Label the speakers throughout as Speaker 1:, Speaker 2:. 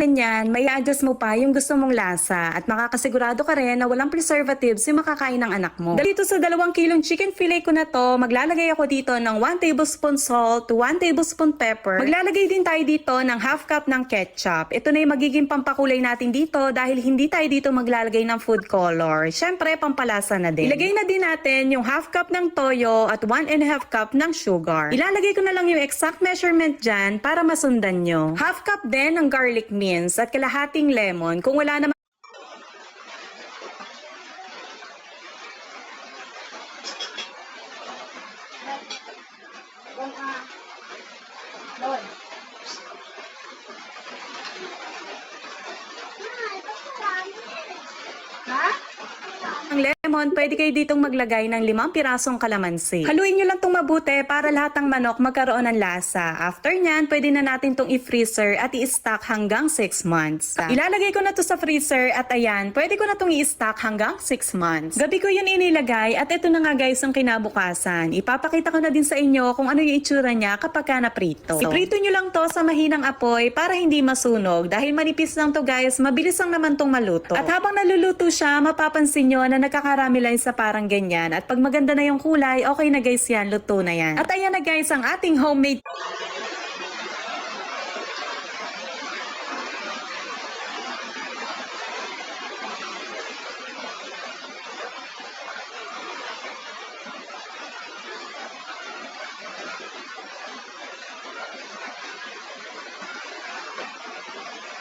Speaker 1: Ganyan, may adjust mo pa yung gusto mong lasa at makakasigurado ka rin na walang preservatives yung makakain ng anak mo. Dito sa 2 kilong chicken fillet ko na to, maglalagay ako dito ng 1 tablespoon salt, 1 tablespoon pepper. Maglalagay din tayo dito ng half cup ng ketchup. Ito na yung magiging pampakulay natin dito dahil hindi tayo dito maglalagay ng food color. Syempre, pampalasa na din. Ilagay na din natin yung half cup ng toyo at 1 and a half cup ng sugar. Ilalagay ko na lang yung exact measurement dyan para masundan nyo. Half cup din ng garlic mince at kalahating lemon. Kung wala naman ng lemon, pwede kayo ditong maglagay ng 5 pirasong kalamansi. Haluin nyo lang itong mabuti para lahat ng manok magkaroon ng lasa. After nyan, pwede na natin itong i-freezer at i-stock hanggang 6 months. Ilalagay ko na to sa freezer at ayan, pwede ko na itong i-stock hanggang 6 months. Gabi ko yun inilagay at ito na nga guys ang kinabukasan. Ipapakita ko na din sa inyo kung ano yung itsura niya kapag ka naprito. Iprito nyo lang to sa mahinang apoy para hindi masunog. Dahil manipis lang to guys, mabilis lang naman tong maluto. At habang naluluto siya, mapapansin nyo na nagkakarami lang sa parang ganyan. At pag maganda na yung kulay, okay na guys yan, luto na yan. At ayan na guys ang ating homemade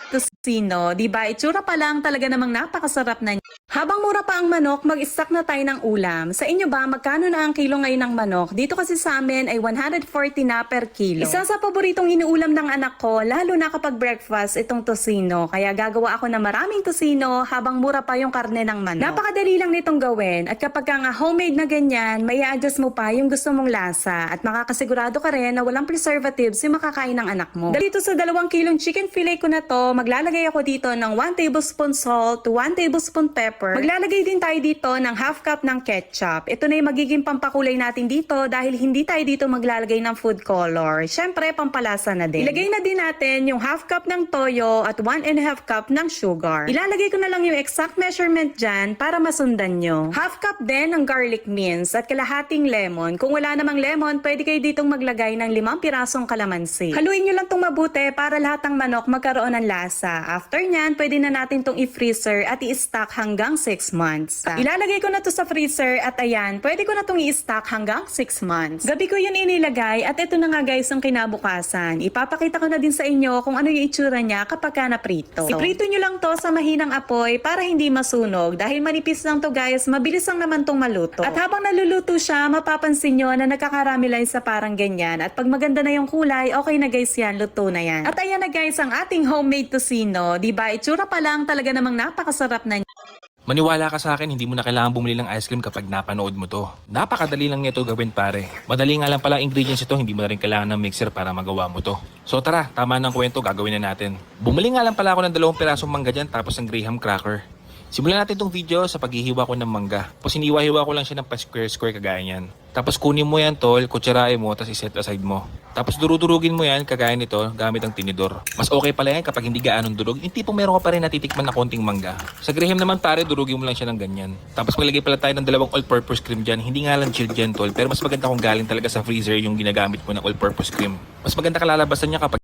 Speaker 1: tocino, di ba? Itsura pa lang talaga namang napakasarap na. Habang mura pa ang manok, mag-stock na tayo ng ulam. Sa inyo ba, magkano na ang kilo ngayon ng manok? Dito kasi sa amin ay 140 na per kilo. Isa sa paboritong inuulam ng anak ko, lalo na kapag breakfast, itong tocino. Kaya gagawa ako ng maraming tocino habang mura pa yung karne ng manok. Napakadali lang nitong gawin. At kapag nga homemade na ganyan, may adjust mo pa yung gusto mong lasa. At makakasigurado ka rin na walang preservatives yung makakain ng anak mo. Dito sa 2 kilong chicken fillet ko na to, maglalagay ako dito ng 1 tablespoon salt, 1 tablespoon pepper. Maglalagay din tayo dito ng half cup ng ketchup. Ito na yung magiging pampakulay natin dito dahil hindi tayo dito maglalagay ng food color. Syempre, pampalasa na din. Ilagay na din natin yung half cup ng toyo at 1 and a half cup ng sugar. Ilalagay ko na lang yung exact measurement dyan para masundan nyo. Half cup din ng garlic mince at kalahating lemon. Kung wala namang lemon, pwede kayo ditong maglagay ng 5 pirasong kalamansi. Haluin nyo lang itong mabuti para lahat ng manok magkaroon ng lasa. After nyan, pwede na natin itong i-freezer at i-stock hanggang 6 months. Ilalagay ko na to sa freezer at ayan, pwede ko na itong i-stock hanggang 6 months. Gabi ko yun inilagay at ito na nga guys ang kinabukasan. Ipapakita ko na din sa inyo kung ano yung itsura niya kapag ka naprito. Iprito nyo lang to sa mahinang apoy para hindi masunog. Dahil manipis lang to guys, mabilis lang naman tong maluto. At habang naluluto siya, mapapansin nyo na nagkakarami lang sa parang ganyan. At pag maganda na yung kulay, okay na guys yan, luto na yan. At ayan na guys ang ating homemade tocino. Diba, itsura pa lang talaga namang napakasarap na.
Speaker 2: Maniwala ka sa akin, hindi mo na kailangan bumili ng ice cream kapag napanood mo to. Napakadali lang nito gawin pare. Madali nga lang pala ingredients ito, hindi mo na rin kailangan ng mixer para magawa mo to. So tara, tama ng kwento, gagawin na natin. Bumili nga lang pala ako ng 2 pirasong mangga dyan tapos ng graham cracker. Simulan natin itong video sa paghihiwa ko ng mangga. Tapos iniwa-hiwa ko lang siya ng pa-square-square kagaya niyan. Tapos kunin mo yan tol, kutsarain mo, tapos iset aside mo. Tapos durudurugin mo yan kagaya nito gamit ang tinidor. Mas okay pala yan kapag hindi gaanong durug. Yung tipong meron ka pa rin natitikman na konting mangga. Sa graham naman pare, durugin mo lang siya ng ganyan. Tapos maglagay pala tayo ng 2 all-purpose cream dyan. Hindi nga lang chilled dyan tol, pero mas maganda kung galing talaga sa freezer yung ginagamit mo ng all-purpose cream. Mas maganda kalalabasan niya kapag